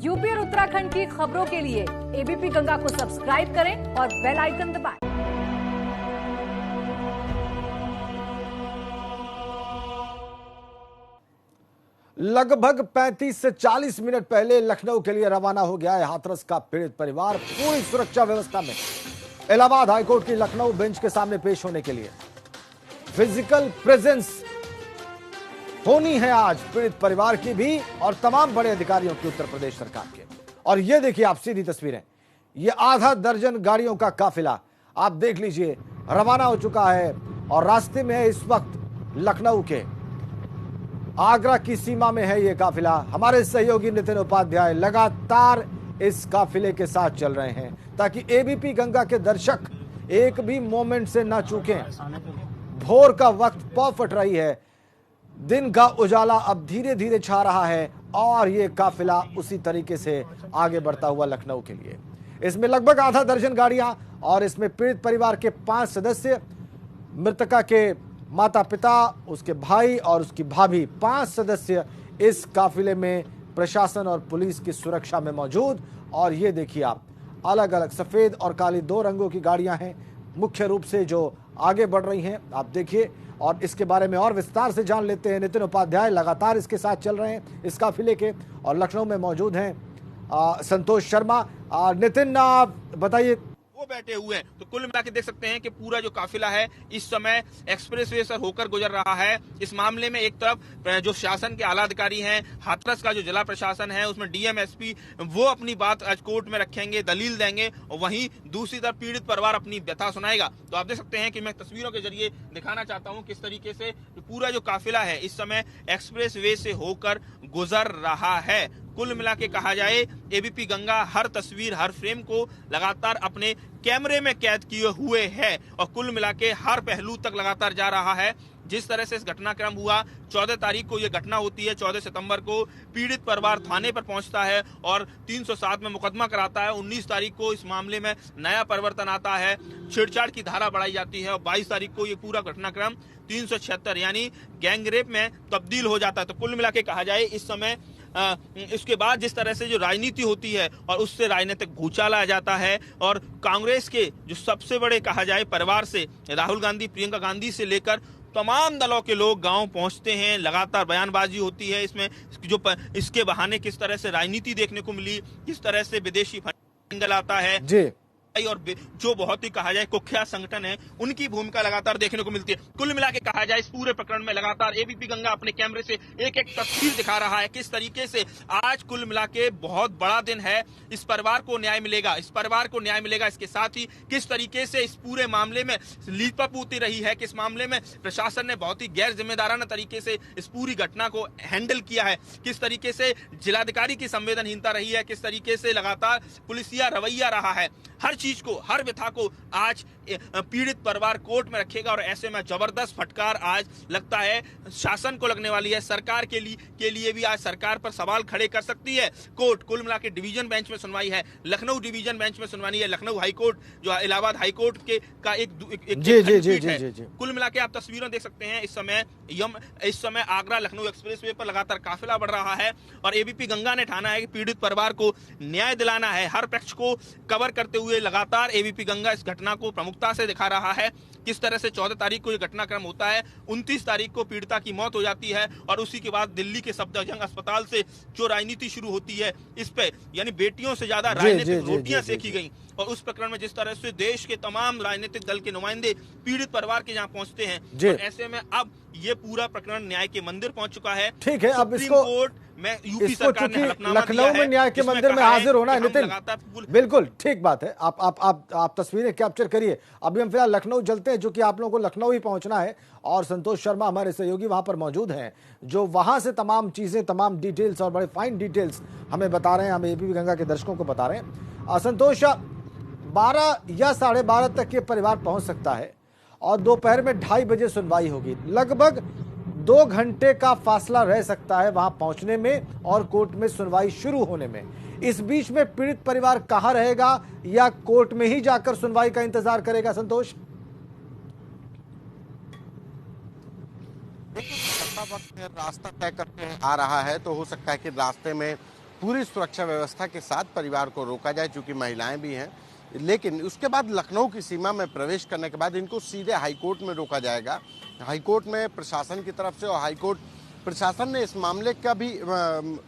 UP और उत्तराखंड की खबरों के लिए एबीपी गंगा को सब्सक्राइब करें और बेल आइकन दबाएं। लगभग 35 से 40 मिनट पहले लखनऊ के लिए रवाना हो गया है हाथरस का पीड़ित परिवार पूरी सुरक्षा व्यवस्था में इलाहाबाद हाईकोर्ट की लखनऊ बेंच के सामने पेश होने के लिए। फिजिकल प्रेजेंस होनी है आज पीड़ित परिवार की भी और तमाम बड़े अधिकारियों की उत्तर प्रदेश सरकार के। और ये देखिए आप सीधी तस्वीरें, ये आधा दर्जन गाड़ियों का काफिला आप देख लीजिए रवाना हो चुका है और रास्ते में है इस वक्त लखनऊ के आगरा की सीमा में है ये काफिला। हमारे सहयोगी नितिन उपाध्याय लगातार इस काफिले के साथ चल रहे हैं ताकि एबीपी गंगा के दर्शक एक भी मोमेंट से ना चूकें। भोर का वक्त पौ फट रही है, दिन का उजाला अब धीरे धीरे छा रहा है और ये काफिला उसी तरीके से आगे बढ़ता हुआ लखनऊ के लिए। इसमें लगभग आधा दर्जन गाड़ियां और इसमें पीड़ित परिवार के 5 सदस्य, मृतका के माता पिता, उसके भाई और उसकी भाभी, 5 सदस्य इस काफिले में प्रशासन और पुलिस की सुरक्षा में मौजूद। और ये देखिए आप अलग अलग सफेद और काली 2 रंगों की गाड़ियां हैं मुख्य रूप से जो आगे बढ़ रही हैं, आप देखिए। और इसके बारे में और विस्तार से जान लेते हैं, नितिन उपाध्याय लगातार इसके साथ चल रहे हैं इस काफिले के और लखनऊ में मौजूद हैं संतोष शर्मा। नितिन बताइए। वो बैठे हुए हैं तो कुल मिला के देख सकते हैं कि पूरा जो काफिला है इस समय एक्सप्रेसवे से होकर गुजर रहा है। इस मामले में एक तरफ जो शासन के आला अधिकारी हैं, हाथरस का जो जिला प्रशासन है उसमें डीएम एसपी वो अपनी बात आज कोर्ट में रखेंगे, दलील देंगे और वहीं दूसरी तरफ पीड़ित परिवार अपनी व्यथा सुनाएगा। तो आप देख सकते हैं कि मैं तस्वीरों के जरिए दिखाना चाहता हूं किस तरीके से पूरा जो काफिला है इस समय एक्सप्रेसवे से होकर गुजर रहा है। कुल मिला के कहा जाए एबीपी गंगा हर तस्वीर हर फ्रेम को लगातार अपने कैमरे में कैद किए हुए है और कुल मिला के हर पहलू तक लगातार जा रहा है। जिस तरह से इस घटनाक्रम हुआ, 14 तारीख को यह घटना होती है, 14 सितंबर को पीड़ित परिवार थाने पर पहुंचता है और 307 में मुकदमा कराता है। 19 तारीख को इस मामले में नया परिवर्तन आता है, छेड़छाड़ की धारा बढ़ाई जाती है और 22 तारीख को यह पूरा घटनाक्रम 376 यानी गैंगरेप में तब्दील हो जाता है। तो कुल मिला के कहा जाए इस समय इसके बाद जिस तरह से जो राजनीति होती है और उससे राजनीतिक भूचाल आ जाता है और कांग्रेस के जो सबसे बड़े कहा जाए परिवार से राहुल गांधी, प्रियंका गांधी से लेकर तमाम दलों के लोग गांव पहुंचते हैं, लगातार बयानबाजी होती है। इसमें जो इसके बहाने किस तरह से राजनीति देखने को मिली, किस तरह से विदेशी फंड आता है जी और जो बहुत ही कहा जाए कुख्यात संगठन है उनकी भूमिका लगातार देखने को मिलती है। कुल मिला के कहा जाए इस पूरे प्रकरण में लगातार एबीपी गंगा अपने कैमरे से एक एक तस्वीर दिखा रहा है किस तरीके से आज कुल मिला के बहुत बड़ा दिन है। इस परिवार को न्याय मिलेगा, इस परिवार को न्याय मिलेगा। इसके साथ ही किस तरीके से इस पूरे मामले में लीपापोती रही है, किस मामले में प्रशासन ने बहुत ही गैर जिम्मेदाराना तरीके से इस पूरी घटना को हैंडल किया है, किस तरीके से जिलाधिकारी की संवेदनहीनता रही है, किस तरीके से लगातार पुलिसिया रवैया रहा है। हर चीज को, हर व्यथा को आज पीड़ित परिवार कोर्ट में रखेगा और ऐसे में जबरदस्त फटकार आज लगता है शासन को लगने वाली है। सरकार के लिए भी आज सरकार पर सवाल खड़े कर सकती है कोर्ट। कुल मिला के डिवीजन बेंच में सुनवाई है, लखनऊ डिवीजन बेंच में सुनवाई है, लखनऊ हाईकोर्ट जो इलाहाबाद हाईकोर्ट के का एक कुल मिला के आप तस्वीरें देख सकते हैं। इस समय आगरा लखनऊ एक्सप्रेसवे पर लगातार काफिला बढ़ रहा है और एबीपी गंगा ने ठाना है कि पीड़ित परिवार को न्याय दिलाना है। हर पक्ष को कवर करते हुए लगातार एबीपी गंगा इस घटना को प्रमुखता से दिखा रहा है। किस तरह से 14 तारीख को यह घटनाक्रम होता है, 29 तारीख को पीड़िता की मौत हो जाती है और उसी के बाद दिल्ली के सफदरजंग अस्पताल से जो राजनीति शुरू होती है इस पे यानी बेटियों से ज्यादा राजनीतिक रोटियां सेकी गई और उस प्रकरण में जिस तरह से देश के तमाम राजनीतिक दल के नुमाइंदे पीड़ित परिवार के यहाँ पहुंचते हैं और ऐसे में अब ये पूरा प्रकरण न्याय के मंदिर पहुंच चुका है। ठीक है, अब इसको कोर्ट में यूपी सरकार ने लखनऊ में न्याय के मंदिर में हाजिर होना है। नितिन बिल्कुल ठीक बात है, आप तस्वीरें कैप्चर करिए। अभी हम फिलहाल लखनऊ चलते हैं, जो कि आप लोगों को लखनऊ ही पहुंचना है और संतोष शर्मा हमारे सहयोगी वहां पर मौजूद हैं जो वहां से तमाम चीजें, तमाम डिटेल्स और बड़े फाइन डिटेल्स हमें बता रहे हैं, हम एबीपी गंगा के दर्शकों को बता रहे हैं। संतोष, 12 या 12:30 तक ये परिवार पहुंच सकता है और दोपहर में 2:30 बजे सुनवाई होगी। लगभग 2 घंटे का फासला रह सकता है वहां पहुंचने में और कोर्ट में सुनवाई शुरू होने में। इस बीच में पीड़ित परिवार कहां रहेगा या कोर्ट में ही जाकर सुनवाई का इंतजार करेगा? संतोष, वक्त रास्ता तय करके आ रहा है तो हो सकता है कि रास्ते में पूरी सुरक्षा व्यवस्था के साथ परिवार को रोका जाए, चूंकि महिलाएं भी हैं। लेकिन उसके बाद लखनऊ की सीमा में प्रवेश करने के बाद इनको सीधे हाईकोर्ट में रोका जाएगा। हाईकोर्ट में प्रशासन की तरफ से, और हाईकोर्ट प्रशासन ने इस मामले का भी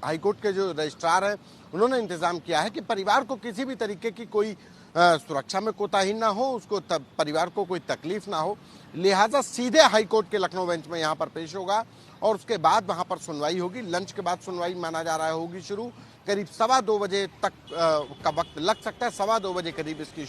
हाईकोर्ट के जो रजिस्ट्रार हैं उन्होंने इंतजाम किया है कि परिवार को किसी भी तरीके की कोई सुरक्षा में कोताही ना हो, उसको परिवार को कोई तकलीफ ना हो, लिहाजा सीधे हाईकोर्ट के लखनऊ बेंच में यहाँ पर पेश होगा और उसके बाद वहाँ पर सुनवाई होगी। लंच के बाद सुनवाई माना जा रहा है होगी शुरू, करीब 2:15 बजे तक का वक्त लग सकता है। 2:15 बजे करीब इसकी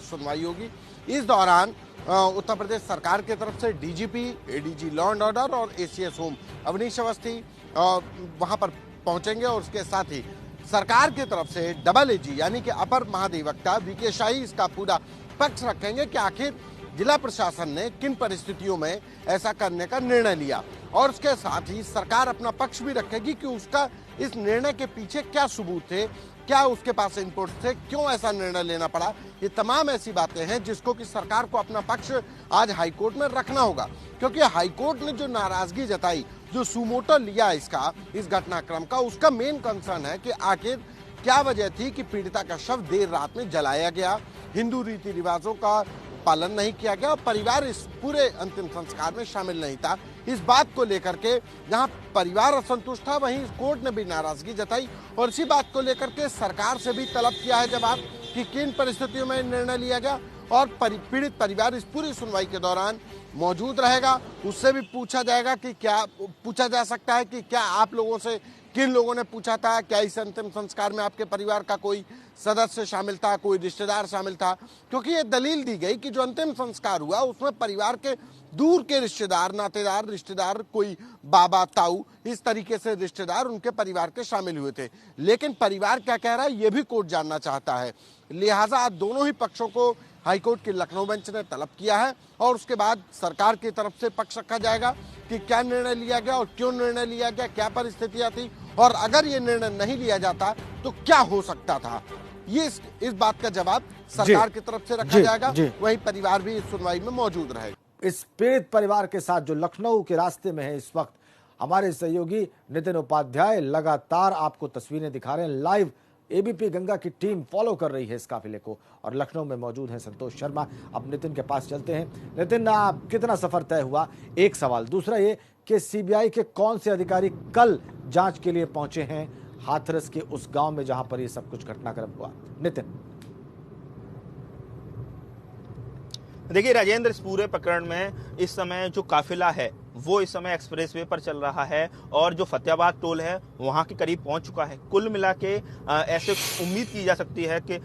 सुनवाई होगी। इस दौरान उत्तर प्रदेश सरकार की तरफ से DGP, ADG law and order और एसीएस होम अवनीश अवस्थी वहाँ पर पहुंचेंगे और उसके साथ ही सरकार की तरफ से डबल एजी यानी कि अपर महाधिवक्ता वीके शाही इसका पूरा पक्ष रखेंगे कि आखिर जिला प्रशासन ने किन परिस्थितियों में ऐसा करने का निर्णय लिया, और उसके साथ ही सरकार अपना पक्ष भी रखेगी कि उसका इस निर्णय के पीछे क्या सबूत थे, क्या उसके पास इनपुट थे, क्यों ऐसा निर्णय लेना पड़ा। ये तमाम ऐसी बातें हैं जिसको कि सरकार को अपना पक्ष आज हाईकोर्ट में रखना होगा, क्योंकि हाईकोर्ट ने जो नाराजगी जताई, जो सुमोटो लिया इस घटनाक्रम का, उसका मेन कंसर्न है कि आखिर क्या वजह थी कि पीड़िता का शव देर रात में जलाया गया, हिंदू रीति रिवाजों का पालन नहीं किया गया और परिवार इस पूरे अंतिम संस्कार में शामिल नहीं था। इस बात को लेकर के जहां परिवार असंतुष्ट था, वहीं कोर्ट ने भी नाराजगी जताई और इसी बात को लेकर के सरकार से भी तलब किया है जवाब कि किन परिस्थितियों में निर्णय लिया गया, और पीड़ित परिवार इस पूरी सुनवाई के दौरान मौजूद रहेगा। उससे भी पूछा जाएगा कि क्या पूछा जा सकता है कि क्या आप लोगों से किन लोगों ने पूछा था, क्या इस अंतिम संस्कार में आपके परिवार का कोई सदस्य शामिल था, कोई रिश्तेदार शामिल था, क्योंकि ये दलील दी गई कि जो अंतिम संस्कार हुआ उसमें परिवार के दूर के रिश्तेदार, नातेदार रिश्तेदार, कोई बाबा, ताऊ, इस तरीके से रिश्तेदार उनके परिवार के शामिल हुए थे। लेकिन परिवार क्या कह रहा है ये भी कोर्ट जानना चाहता है। लिहाजा आज दोनों ही पक्षों को हाईकोर्ट के लखनऊ बेंच ने तलब किया है और उसके बाद सरकार की तरफ से पक्ष रखा जाएगा कि क्या निर्णय लिया गया और क्यों निर्णय लिया गया, क्या परिस्थितियां थी, और अगर ये निर्णय नहीं लिया जाता तो क्या हो सकता था। ये इस बात का जवाब सरकार की तरफ से रखा जाएगा। वहीं परिवार भी इस सुनवाई में मौजूद रहेगा। इस पीड़ित परिवार के साथ जो लखनऊ के रास्ते में है इस वक्त हमारे सहयोगी नितिन उपाध्याय लगातार आपको तस्वीरें दिखा रहे हैं। लाइव एबीपी गंगा की टीम फॉलो कर रही है इस काफिले को और लखनऊ में मौजूद है संतोष शर्मा। अब नितिन के पास चलते हैं। नितिन, कितना सफर तय हुआ, एक सवाल। दूसरा ये कि सीबीआई के कौन से अधिकारी कल जांच के लिए पहुंचे हैं हाथरस के उस गांव में जहां पर ये सब कुछ घटनाक्रम हुआ। नितिन, देखिए राजेंद्र, इस पूरे प्रकरण में इस समय जो काफिला है वो इस समय एक्सप्रेसवे पर चल रहा है और जो फतेहाबाद टोल है वहां के करीब पहुंच चुका है। कुल मिला के ऐसे उम्मीद की जा सकती है कि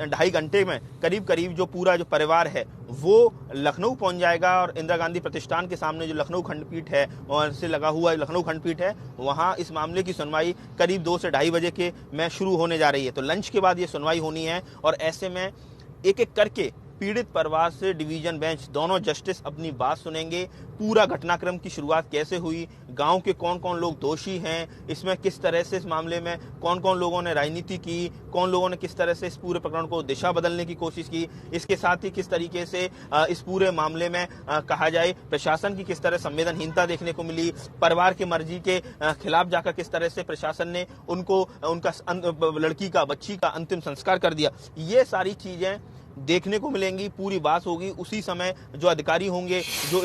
ढाई घंटे में करीब करीब जो पूरा जो परिवार है वो लखनऊ पहुंच जाएगा और इंदिरा गांधी प्रतिष्ठान के सामने जो लखनऊ खंडपीठ है और से लगा हुआ लखनऊ खंडपीठ है वहां इस मामले की सुनवाई करीब 2 से 2:30 बजे के में शुरू होने जा रही है। तो लंच के बाद ये सुनवाई होनी है और ऐसे में एक एक करके पीड़ित परिवार से डिवीजन बेंच दोनों जस्टिस अपनी बात सुनेंगे। पूरा घटनाक्रम की शुरुआत कैसे हुई, गांव के कौन कौन लोग दोषी हैं, इसमें किस तरह से इस मामले में कौन कौन लोगों ने राजनीति की, कौन लोगों ने किस तरह से इस पूरे प्रकरण को दिशा बदलने की कोशिश की, इसके साथ ही किस तरीके से इस पूरे मामले में कहा जाए प्रशासन की किस तरह संवेदनहीनता देखने को मिली, परिवार की मर्जी के खिलाफ जाकर किस तरह से प्रशासन ने उनका लड़की का, बच्ची का अंतिम संस्कार कर दिया। ये सारी चीजें देखने को मिलेंगी, पूरी बात होगी। उसी समय जो अधिकारी होंगे, जो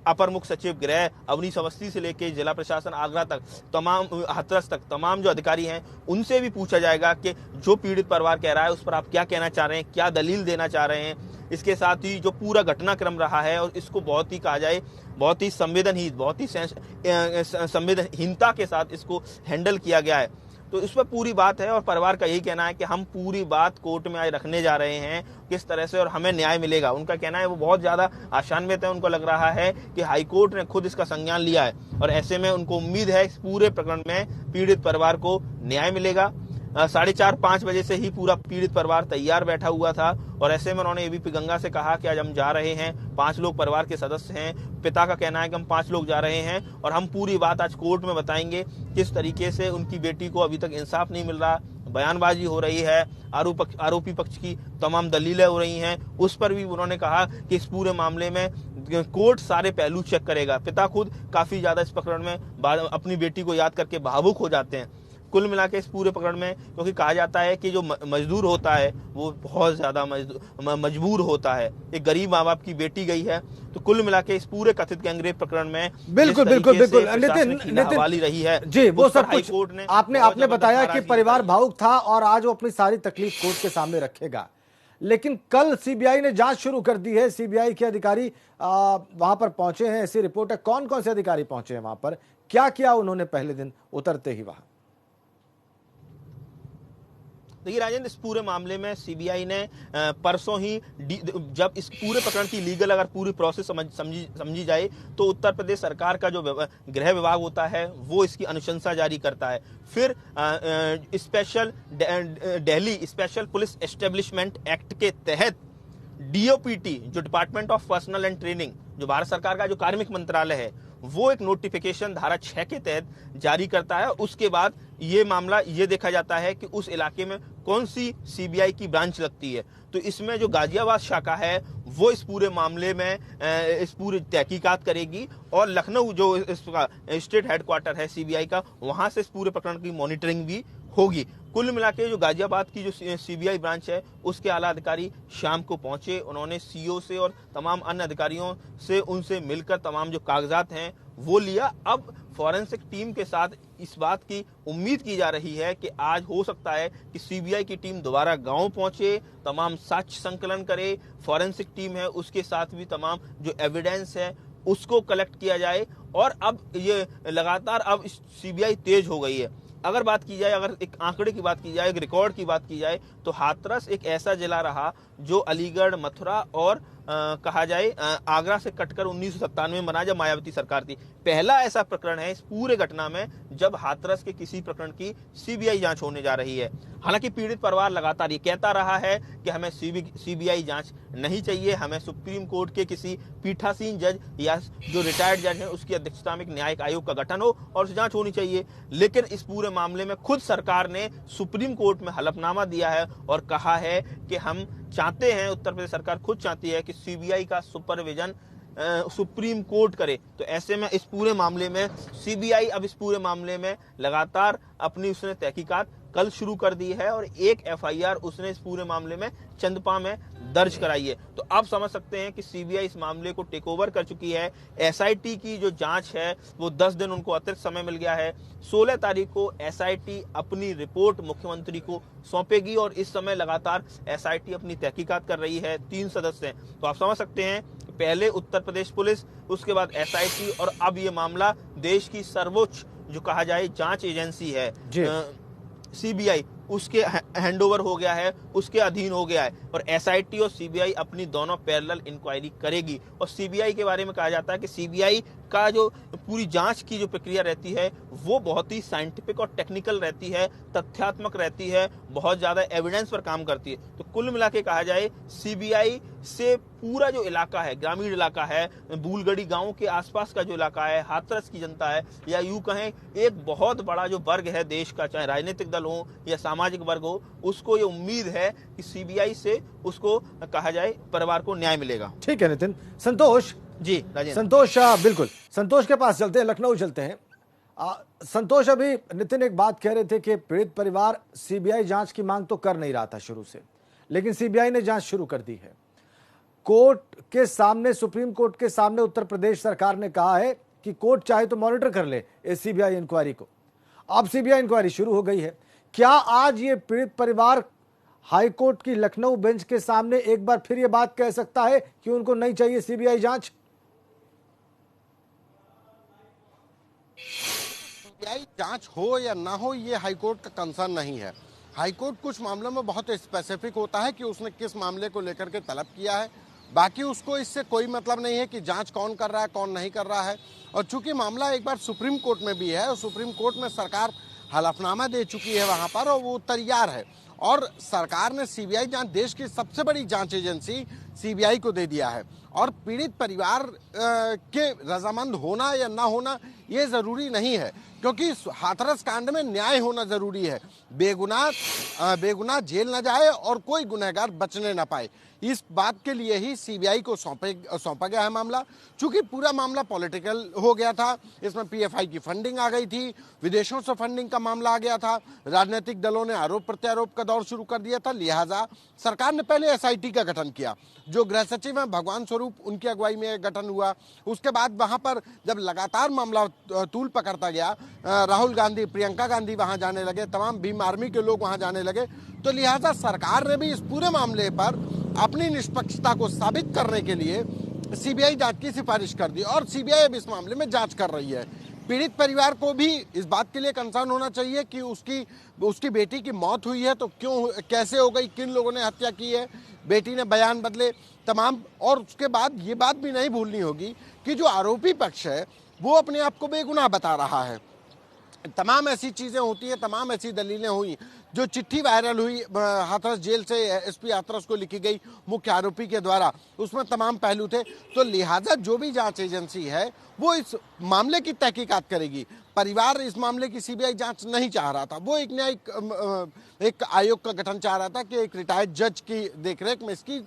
अपर मुख्य सचिव गृह अवनीश अवस्थी से लेकर जिला प्रशासन आगरा तक, तमाम हाथरस तक तमाम जो अधिकारी हैं उनसे भी पूछा जाएगा कि जो पीड़ित परिवार कह रहा है उस पर आप क्या कहना चाह रहे हैं, क्या दलील देना चाह रहे हैं। इसके साथ ही जो पूरा घटनाक्रम रहा है और इसको बहुत ही कहा जाए बहुत ही संवेदनहीन, बहुत ही संवेदनहीनता के साथ इसको हैंडल किया गया है। तो इस पर पूरी बात है और परिवार का यही कहना है कि हम पूरी बात कोर्ट में आज रखने जा रहे हैं किस तरह से और हमें न्याय मिलेगा। उनका कहना है वो बहुत ज्यादा आशान्वित है। उनको लग रहा है कि हाईकोर्ट ने खुद इसका संज्ञान लिया है और ऐसे में उनको उम्मीद है इस पूरे प्रकरण में पीड़ित परिवार को न्याय मिलेगा। 4:30-5 बजे से ही पूरा पीड़ित परिवार तैयार बैठा हुआ था और ऐसे में उन्होंने एबीपी गंगा से कहा कि आज हम जा रहे हैं, 5 लोग परिवार के सदस्य हैं। पिता का कहना है कि हम 5 लोग जा रहे हैं और हम पूरी बात आज कोर्ट में बताएंगे किस तरीके से उनकी बेटी को अभी तक इंसाफ नहीं मिल रहा, बयानबाजी हो रही है, आरोपी पक्ष की तमाम दलीलें हो रही हैं। उस पर भी उन्होंने कहा कि इस पूरे मामले में कोर्ट सारे पहलू चेक करेगा। पिता खुद काफी ज्यादा इस प्रकरण में अपनी बेटी को याद करके भावुक हो जाते हैं। कुल मिला के इस पूरे प्रकरण में, क्योंकि कहा जाता है कि जो मजदूर होता है वो बहुत ज्यादा मजबूर होता है, एक गरीब माँ बाप की बेटी गई है, तो कुल मिला के इस पूरे कथित गैंगरेप प्रकरण में बिल्कुल बिल्कुल बिल्कुल नितिन रही है जी, वो सब कुछ कोर्ट ने आपने बताया कि परिवार भावुक था और आज वो अपनी सारी तकलीफ कोर्ट के सामने रखेगा। लेकिन कल सीबीआई ने जांच शुरू कर दी है, सीबीआई के अधिकारी वहां पर पहुंचे हैं, ऐसी रिपोर्ट है। कौन कौन से अधिकारी पहुंचे हैं वहां पर, क्या किया उन्होंने पहले दिन उतरते ही वहां? देखिए राजेंद्र, इस पूरे मामले में सीबीआई ने परसों ही जब इस पूरे प्रकरण की लीगल अगर पूरी प्रोसेस समझी जाए तो उत्तर प्रदेश सरकार का जो गृह विभाग होता है वो इसकी अनुशंसा जारी करता है। फिर special Delhi special police establishment act के तहत डीओपीटी, जो department of personal and training, जो भारत सरकार का जो कार्मिक मंत्रालय है, वो एक नोटिफिकेशन धारा 6 के तहत जारी करता है। उसके बाद ये मामला ये देखा जाता है कि उस इलाके में कौन सी सीबीआई की ब्रांच लगती है। तो इसमें जो गाजियाबाद शाखा है वो इस पूरे मामले में इस पूरी तहकीकात करेगी और लखनऊ जो इसका स्टेट हेडक्वार्टर है सीबीआई का, वहां से इस पूरे प्रकरण की मॉनिटरिंग भी होगी। कुल मिला के जो गाजियाबाद की जो सीबीआई ब्रांच है उसके आला अधिकारी शाम को पहुंचे, उन्होंने सीओ से और तमाम अन्य अधिकारियों से उनसे मिलकर तमाम जो कागजात हैं वो लिया। अब फॉरेंसिक टीम के साथ इस बात की उम्मीद की जा रही है कि आज हो सकता है कि सीबीआई की टीम दोबारा गांव पहुंचे, तमाम साक्ष्य संकलन करे, फॉरेंसिक टीम है उसके साथ भी तमाम जो एविडेंस है उसको कलेक्ट किया जाए। और अब ये लगातार अब सीबीआई तेज हो गई है। अगर बात की जाए, अगर एक आंकड़े की बात की जाए, एक रिकॉर्ड की बात की जाए, तो हाथरस एक ऐसा जिला रहा जो अलीगढ़, मथुरा और कहा जाए आगरा से कटकर 1997 में बना जब मायावती सरकार थी। पहला ऐसा प्रकरण है इस पूरे घटना में जब हाथरस के किसी प्रकरण की सीबीआई जांच होने जा रही है। हालांकि पीड़ित परिवार लगातार ये कहता रहा है कि हमें सीबीआई जांच नहीं चाहिए, हमें सुप्रीम कोर्ट के किसी पीठासीन जज या जो रिटायर्ड जज है उसकी अध्यक्षता में एक न्यायिक आयोग का गठन हो और उसे जांच होनी चाहिए। लेकिन इस पूरे मामले में खुद सरकार ने सुप्रीम कोर्ट में हलफनामा दिया है और कहा है कि हम चाहते हैं, उत्तर प्रदेश सरकार खुद चाहती है कि सीबीआई का सुपरविजन सुप्रीम कोर्ट करे। तो ऐसे में इस पूरे मामले में सीबीआई अब इस पूरे मामले में लगातार अपनी उसने तहकीकात कल शुरू कर दी है और एक एफआईआर उसने इस पूरे मामले में चंदपा में दर्ज कराई है। तो आप समझ सकते हैं कि सीबीआई इस मामले को टेक ओवर कर चुकी है। एसआईटी की जो जांच है वो 10 दिन उनको अतिरिक्त समय मिल गया है। 16 तारीख को एसआईटी अपनी रिपोर्ट मुख्यमंत्री को सौंपेगी और इस समय लगातार एसआईटी अपनी तहकीकात कर रही है। 3 सदस्य हैं। तो आप समझ सकते हैं कि पहले उत्तर प्रदेश पुलिस, उसके बाद एसआईटी और अब ये मामला देश की सर्वोच्च जो कहा जाए जांच एजेंसी है सीबीआई, उसके हैंडओवर हो गया है, उसके अधीन हो गया है। और एसआईटी और सीबीआई अपनी दोनों पैरेलल इंक्वायरी करेगी। और सीबीआई के बारे में कहा जाता है कि सीबीआई का जो पूरी जांच की जो प्रक्रिया रहती है वो बहुत ही साइंटिफिक और टेक्निकल रहती है, तथ्यात्मक रहती है, बहुत ज्यादा एविडेंस पर काम करती है। तो कुल मिला के कहा जाए सीबीआई से पूरा जो इलाका है, ग्रामीण इलाका है, बूलगढ़ी गांव के आसपास का जो इलाका है, हाथरस की जनता है, या यूं कहें एक बहुत बड़ा जो वर्ग है देश का, चाहे राजनीतिक दल हो या सामाजिक वर्ग हो, उसको ये उम्मीद है कि सीबीआई से उसको कहा जाए परिवार को न्याय मिलेगा। ठीक है नितिन। संतोष जी राजेंद्र। संतोष बिल्कुल, संतोष के पास चलते हैं, लखनऊ चलते हैं। संतोष, अभी नितिन एक बात कह रहे थे कि पीड़ित परिवार सीबीआई जांच की मांग तो कर नहीं रहा था शुरू से, लेकिन सीबीआई ने जांच शुरू कर दी है। कोर्ट के सामने, सुप्रीम कोर्ट के सामने उत्तर प्रदेश सरकार ने कहा है कि कोर्ट चाहे तो मॉनिटर कर ले इस सीबीआई इंक्वायरी को। अब सीबीआई इंक्वायरी शुरू हो गई है। क्या आज ये पीड़ित परिवार हाईकोर्ट की लखनऊ बेंच के सामने एक बार फिर ये बात कह सकता है कि उनको नहीं चाहिए सीबीआई जांच? सीबीआई जांच हो या ना हो ये हाईकोर्ट का कंसर्न नहीं है। हाईकोर्ट कुछ मामलों में बहुत स्पेसिफिक होता है कि उसने किस मामले को लेकर के तलब किया है, बाकी उसको इससे कोई मतलब नहीं है कि जांच कौन कर रहा है कौन नहीं कर रहा है। और चूंकि मामला एक बार सुप्रीम कोर्ट में भी है और सुप्रीम कोर्ट में सरकार हलफनामा दे चुकी है वहां पर और वो तैयार है, और सरकार ने सीबीआई जांच, देश की सबसे बड़ी जांच एजेंसी सीबीआई को दे दिया है। और पीड़ित परिवार के रजामंद होना या ना होना ये जरूरी नहीं है, क्योंकि हाथरस कांड में न्याय होना जरूरी है। बेगुनाह जेल न जाए और कोई गुनहगार बचने न पाए, इस बात के लिए ही सीबीआई को सौंपा गया है मामला। चूंकि पूरा मामला पॉलिटिकल हो गया था, इसमें पीएफआई की फंडिंग आ गई थी, विदेशों से फंडिंग का मामला आ गया था, राजनीतिक दलों ने आरोप प्रत्यारोप का दौर शुरू कर दिया था। लिहाजा सरकार ने पहले एसआईटी का गठन किया, जो गृह सचिव हैं भगवान स्वरूप, उनकी अगुवाई में गठन हुआ। उसके बाद वहां पर जब लगातार मामला तूल पकड़ता गया, राहुल गांधी, प्रियंका गांधी वहां जाने लगे, तमाम भीम आर्मी के लोग वहां जाने लगे, तो लिहाजा सरकार ने भी इस पूरे मामले पर अपनी निष्पक्षता को साबित करने के लिए सीबीआई जांच की सिफारिश कर दी और सीबीआई अब इस मामले में जांच कर रही है। पीड़ित परिवार को भी इस बात के लिए कंसर्न होना चाहिए कि उसकी बेटी की मौत हुई है तो क्यों, कैसे हो गई, किन लोगों ने हत्या की है, बेटी ने बयान बदले तमाम। और उसके बाद ये बात भी नहीं भूलनी होगी कि जो आरोपी पक्ष है वो अपने आप को बेगुनाह बता रहा है। तमाम ऐसी चीजें होती है, तमाम ऐसी दलीलें हुई। जो चिट्ठी वायरल हुई हाथरस जेल से एसपी हाथरस को लिखी गई मुख्य आरोपी के द्वारा, उसमें तमाम पहलू थे। तो लिहाजा जो भी जांच एजेंसी है वो इस मामले की तहकीकात करेगी। परिवार इस मामले की सीबीआई जांच नहीं चाह रहा था, वो एक न्यायिक एक आयोग का गठन चाह रहा था कि एक रिटायर्ड जज की देखरेख में इसकी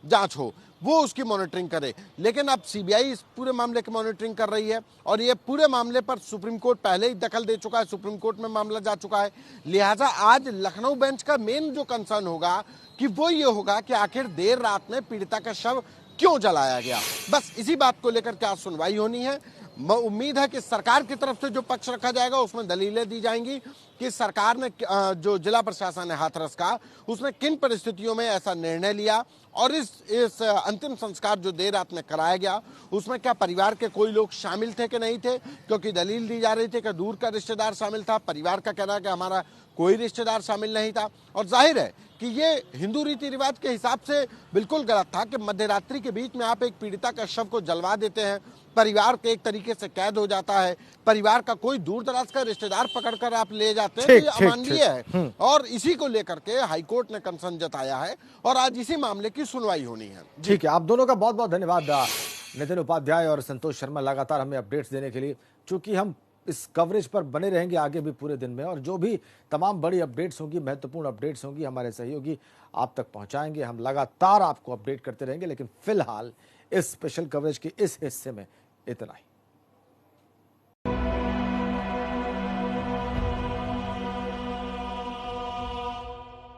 जांच हो, वो उसकी मॉनिटरिंग करे। लेकिन अब सीबीआई इस पूरे मामले की मॉनिटरिंग कर रही है और ये पूरे मामले पर सुप्रीम कोर्ट पहले ही दखल दे चुका है, सुप्रीम कोर्ट में मामला जा चुका है। लिहाजा आज लखनऊ बेंच का मेन जो कंसर्न होगा कि वो ये होगा कि आखिर देर रात में पीड़िता का शव क्यों जलाया गया। बस इसी बात को लेकर क्या सुनवाई होनी है। उम्मीद है कि सरकार की तरफ से जो पक्ष रखा जाएगा उसमें दलीलें दी जाएंगी कि सरकार ने जो जिला प्रशासन है हाथरस का, उसने किन परिस्थितियों में ऐसा निर्णय लिया और इस अंतिम संस्कार जो देर रात में कराया गया उसमें क्या परिवार के कोई लोग शामिल थे कि नहीं थे। क्योंकि दलील दी जा रही थी कि दूर का रिश्तेदार शामिल था, परिवार का कहना है कि हमारा कोई रिश्तेदार शामिल नहीं था। और जाहिर है कि ये हिंदू रीति रिवाज के हिसाब से बिल्कुल गलत था कि मध्यरात्रि के बीच में आप एक पीड़िता का शव को जलवा देते हैं, परिवार के एक तरीके से कैद हो जाता है, परिवार का कोई दूर दराज का रिश्तेदार पकड़कर आप ले जाते हैं, तो ये अमानवीय है। और इसी को लेकर के हाईकोर्ट ने कंसर्न जताया है और आज इसी मामले की सुनवाई होनी है। ठीक है, आप दोनों का बहुत बहुत धन्यवाद, नितिन उपाध्याय और संतोष शर्मा, लगातार हमें अपडेट्स देने के लिए। चूंकि हम इस कवरेज पर बने रहेंगे आगे भी पूरे दिन में, और जो भी तमाम बड़ी अपडेट्स होंगी, महत्वपूर्ण अपडेट्स होंगी, हमारे सहयोगी आप तक पहुंचाएंगे। हम लगातार आपको अपडेट करते रहेंगे, लेकिन फिलहाल इस स्पेशल कवरेज के इस हिस्से में इतना ही।